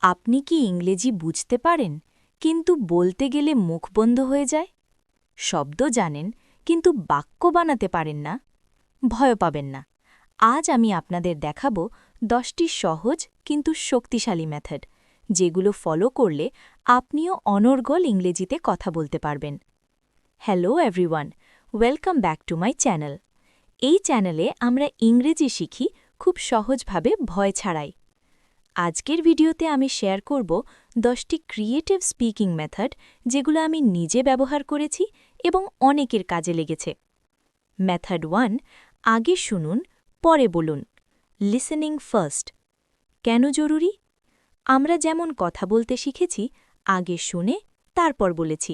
আপনি কি ইংরেজি বুঝতে পারেন কিন্তু বলতে গেলে মুখ বন্ধ হয়ে যায়? শব্দ জানেন কিন্তু বাক্য বানাতে পারেন না? ভয় পাবেন না। আজ আমি আপনাদের দেখাবো 10টি সহজ কিন্তু শক্তিশালী মেথড, যেগুলো ফলো করলে আপনিও অনর্গল ইংরেজিতে কথা বলতে পারবেন। Hello everyone, welcome back to my channel. এই চ্যানেলে আমরা ইংরেজি শিখি খুব সহজভাবে ভয় ছাড়াই। আজকের ভিডিওতে আমি শেয়ার করব 10টি ক্রিয়েটিভ স্পিকিং মেথড, যেগুলো আমি নিজে ব্যবহার করেছি এবং অনেকের কাজে লেগেছে। মেথড 1, আগে শুনুন পরে বলুন। Listening first. কেন জরুরি? আমরা যেমন কথা বলতে শিখেছি, আগে শুনে তারপর বলেছি।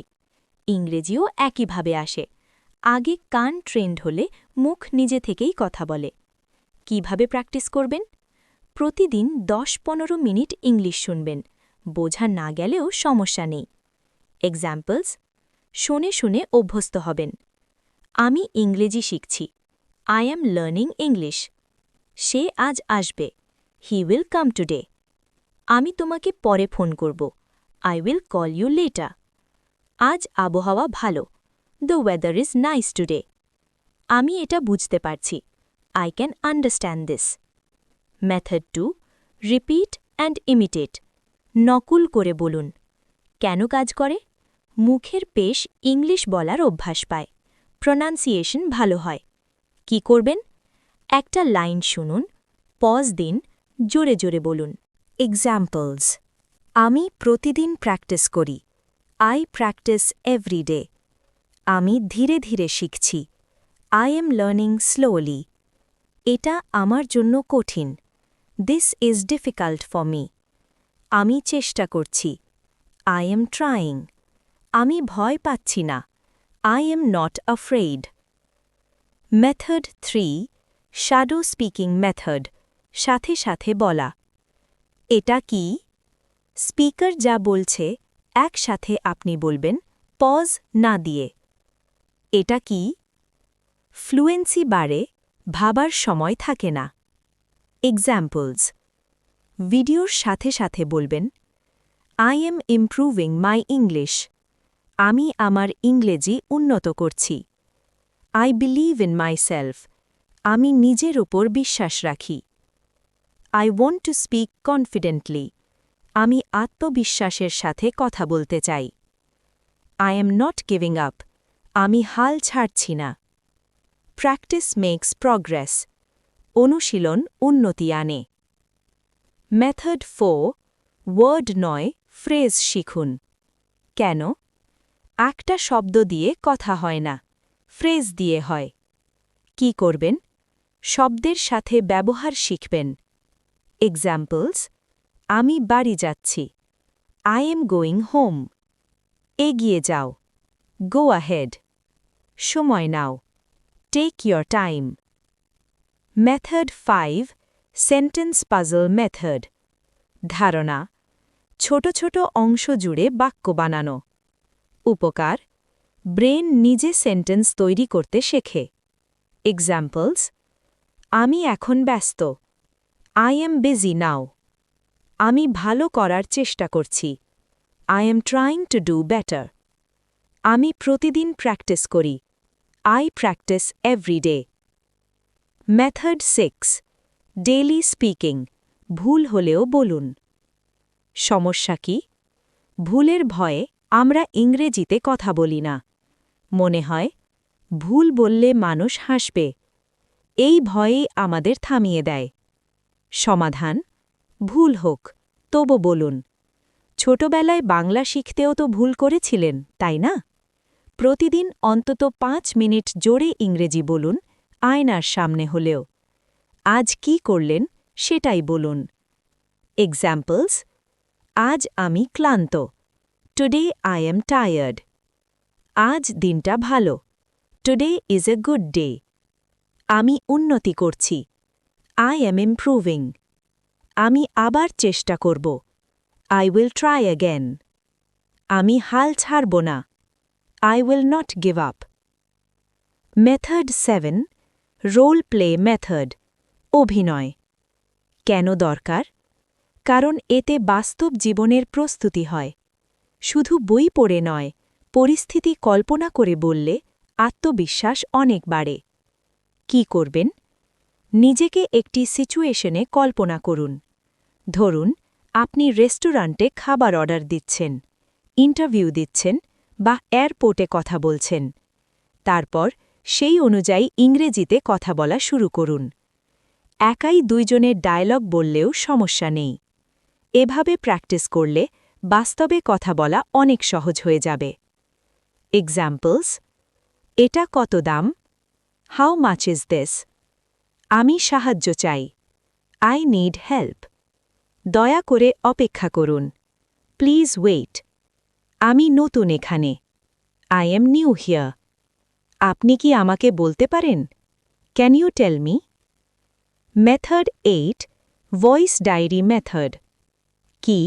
ইংরেজিও একইভাবে আসে। আগে কান ট্রেন্ড হলে মুখ নিজে থেকেই কথা বলে। কিভাবে প্র্যাকটিস করবেন? প্রতিদিন 10-15 মিনিট ইংলিশ শুনবেন। বোঝা না গেলেও সমস্যা নেই। এক্সাম্পলস: শুনে শুনে অভ্যস্ত হবেন। আমি ইংরেজি শিখছি। I am learning English. সে আজ আসবে। He will come today. আমি তোমাকে পরে ফোন করব। I will call you later. আজ আবহাওয়া ভালো। The weather is nice today. আমি এটা বুঝতে পারছি। I can understand this. Method 2, repeat and imitate. নকল করে বলুন। কেন কাজ করে? মুখের পেশ ইংলিশ বলার অভ্যাস পায়। প্রনাউন্সিয়েশন ভালো হয়। কি করবেন? একটা লাইন শুনুন, পজ দিন, জোরে জোরে বলুন। এক্সাম্পলস: আমি প্রতিদিন প্র্যাকটিস করি। I practice every day. আমি ধীরে ধীরে শিখছি। I am learning slowly. এটা আমার জন্য কঠিন। This is difficult for me. আমি চেষ্টা করছি। I am trying. আমি ভয় পাচ্ছি না। I am not afraid. Method 3, shadow speaking method. সাথে সাথে বলা। এটা কি? স্পিকার যা বলছে একসাথে আপনি বলবেন, পজ না দিয়ে। এটা কি? ফ্লুয়েন্সি বাড়ে, ভাবার সময় থাকে না। এক্সাম্পলস: ভিডিওর সাথে সাথে বলবেন, I am improving my English. আমি আমার ইংরেজি উন্নত করছি। I believe in myself. আমি নিজের ওপর বিশ্বাস রাখি। I want to speak confidently. আমি আত্মবিশ্বাসের সাথে কথা বলতে চাই। I am not giving up. আমি হাল ছাড়ছি না। Practice makes progress. অনুশীলন উন্নতি আনে। মেথড 4, ওয়ার্ড নয় ফ্রেজ শিখুন। কেন? একটা শব্দ দিয়ে কথা হয় না, ফ্রেজ দিয়ে হয়। কি করবেন? শব্দের সাথে ব্যবহার শিখবেন। এক্সাম্পলস: আমি বাড়ি যাচ্ছি। I am going home. এগিয়ে যাও। Go ahead. সময় নাও। Take your time. Method 5, sentence puzzle method. ধারণা: ছোট ছোট অংশ জুড়ে বাক্য বানানো। উপকার: ব্রেন নিজে সেন্টেন্স তৈরি করতে শেখে। এক্সাম্পলস: আমি এখন ব্যস্ত। I am busy now. আমি ভালো করার চেষ্টা করছি। I am trying to do better. আমি প্রতিদিন প্র্যাকটিস করি। I practice every day. Method 6, daily speaking. ভুল হলেও বলুন। সমস্যা কি? ভুলের ভয়ে আমরা ইংরেজিতে কথা বলি না। মনে হয়, ভুল বললে মানুষ হাসবে। এই ভয়েই আমাদের থামিয়ে দেয়। সমাধান: ভুল হোক, তবু বলুন। ছোটবেলায় বাংলা শিখতেও তো ভুল করেছিলেন, তাই না? প্রতিদিন অন্তত 5 মিনিট জোরে ইংরেজি বলুন, আয়নার সামনে হলেও। আজ কি করলেন সেটাই বলুন। এক্সাম্পলস: আজ আমি ক্লান্ত। Today I am tired. আজ দিনটা ভালো। Today is a good day. আমি উন্নতি করছি। I am improving. আমি আবার চেষ্টা করব। I will try again. আমি হাল ছাড়ব না। I will not give up. Method 7, role play method. অভিনয়। কেন দরকার? কারণ এতে বাস্তব জীবনের প্রস্তুতি হয়। শুধু বই পড়ে নয়, পরিস্থিতি কল্পনা করে বললে আত্মবিশ্বাস অনেক বাড়ে। কি করবেন? নিজেকে একটি সিচুয়েশনে কল্পনা করুন। ধরুন, আপনি রেস্টুরেন্টে খাবার অর্ডার দিচ্ছেন, ইন্টারভিউ দিচ্ছেন বা এয়ারপোর্টে কথা বলছেন। তারপর সেই অনুযায়ী ইংরেজিতে কথা বলা শুরু করুন। একাই দুইজনের ডায়লগ বললেও সমস্যা নেই। এভাবে প্র্যাকটিস করলে বাস্তবে কথা বলা অনেক সহজ হয়ে যাবে। এক্সাম্পলস: এটা কত দাম? How much is this? আমি সাহায্য চাই। I need help. দয়া করে অপেক্ষা করুন। Please wait. আমি নতুন এখানে। I am new here. আপনি কি আমাকে বলতে পারেন? Can you tell me? Method 8, voice diary method. কি?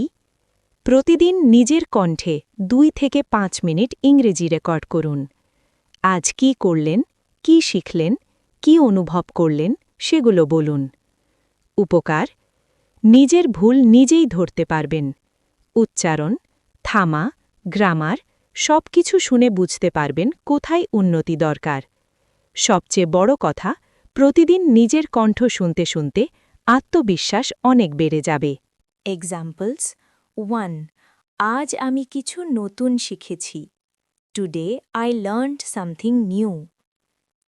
প্রতিদিন নিজের কণ্ঠে 2 থেকে 5 মিনিট ইংরেজি রেকর্ড করুন। আজ কি করলেন, কি শিখলেন, কি অনুভব করলেন সেগুলো বলুন। উপকার: নিজের ভুল নিজেই ধরতে পারবেন। উচ্চারণ, থামা, গ্রামার সবকিছু শুনে বুঝতে পারবেন কোথায় উন্নতি দরকার। সবচেয়ে বড় কথা, প্রতিদিন নিজের কণ্ঠ শুনতে শুনতে আত্মবিশ্বাস অনেক বেড়ে যাবে। এক্সাম্পলস 1. আজ আমি কিছু নতুন শিখেছি। Today I learned something new.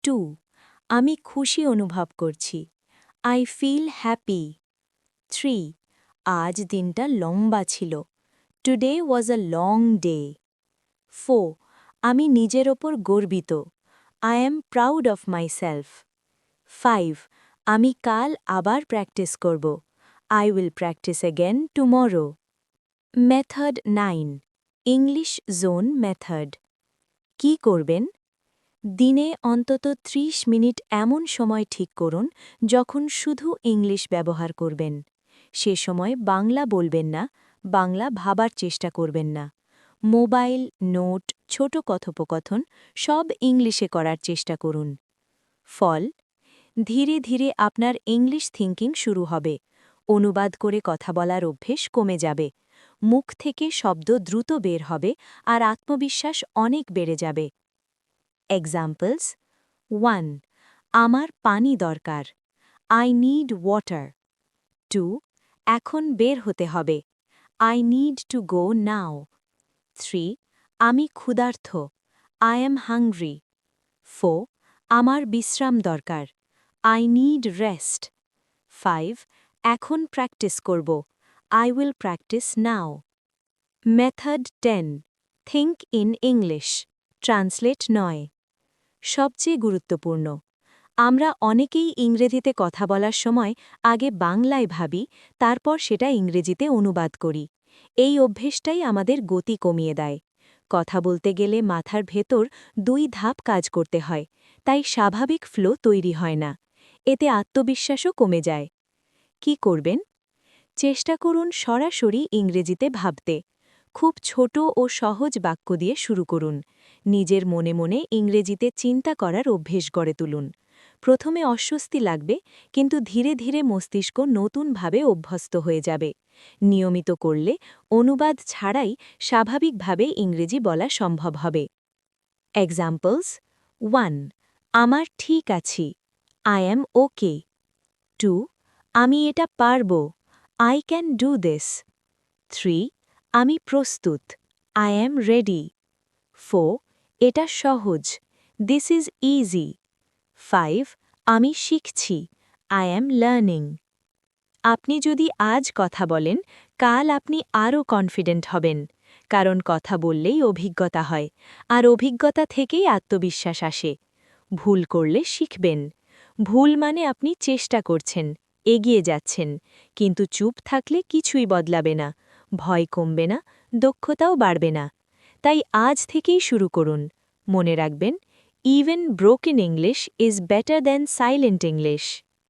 2. আমি খুশি অনুভব করছি। I feel happy. 3. আজ দিনটা লম্বা ছিল। Today was a long day. 4. আমি নিজের ওপর গর্বিত। I am proud of myself. 5. আমি কাল আবার প্র্যাকটিস করব। I will practice again tomorrow. Method 9, English zone method. কি করবেন? দিনে অন্তত 30 মিনিট এমন সময় ঠিক করুন যখন শুধু ইংলিশ ব্যবহার করবেন। সে সময় বাংলা বলবেন না, বাংলা ভাবার চেষ্টা করবেন না। মোবাইল, নোট, ছোট কথোপকথন সব ইংলিশে করার চেষ্টা করুন। ফল: ধীরে ধীরে আপনার ইংলিশ থিঙ্কিং শুরু হবে। অনুবাদ করে কথা বলার অভ্যেস কমে যাবে। মুখ থেকে শব্দ দ্রুত বের হবে আর আত্মবিশ্বাস অনেক বেড়ে যাবে। এক্সাম্পলস 1. আমার পানি দরকার। I need water. 2. এখন বের হতে হবে। আই নিড টু গো নাও। 3. আমি ক্ষুধার্ত। I am hungry. 4. আমার বিশ্রাম দরকার। I need rest. 5. এখন প্র্যাকটিস করব। I will practice now. Method 10, think in English, translate নয়। সবচেয়ে গুরুত্বপূর্ণ, আমরা অনেকেই ইংরেজিতে কথা বলার সময় আগে বাংলায় ভাবি, তারপর সেটা ইংরেজিতে অনুবাদ করি। এই অভ্যেসটাই আমাদের গতি কমিয়ে দেয়। কথা বলতে গেলে মাথার ভেতর 2 ধাপ কাজ করতে হয়, তাই স্বাভাবিক ফ্লো তৈরি হয় না। এতে আত্মবিশ্বাসও কমে যায়। কি করবেন? চেষ্টা করুন সরাসরি ইংরেজিতে ভাবতে। খুব ছোট ও সহজ বাক্য দিয়ে শুরু করুন। নিজের মনে মনে ইংরেজিতে চিন্তা করার অভ্যেস গড়ে তুলুন। প্রথমে অস্বস্তি লাগবে, কিন্তু ধীরে ধীরে মস্তিষ্ক নতুনভাবে অভ্যস্ত হয়ে যাবে। নিয়মিত করলে অনুবাদ ছাড়াই স্বাভাবিকভাবে ইংরেজি বলা সম্ভব হবে। এক্সাম্পলস 1. আমার ঠিক আছি। আই এম ওকে। 2. আমি এটা পারব। I can do this. 3. আমি প্রস্তুত। I am ready. 4. এটা সহজ। This is easy. 5. আমি শিখছি। I am learning. আপনি যদি আজ কথা বলেন, কাল আপনি আরও কনফিডেন্ট হবেন। কারণ কথা বললেই অভিজ্ঞতা হয়, আর অভিজ্ঞতা থেকেই আত্মবিশ্বাস আসে। ভুল করলে শিখবেন। ভুল মানে আপনি চেষ্টা করছেন, এগিয়ে যাচ্ছেন, কিন্তু চুপ থাকলে কিছুই বদলাবে না, ভয় কমবে না, দক্ষতাও বাড়বে না। তাই আজ থেকেই শুরু করুন। মনে রাখবেন, even broken English is better than silent English.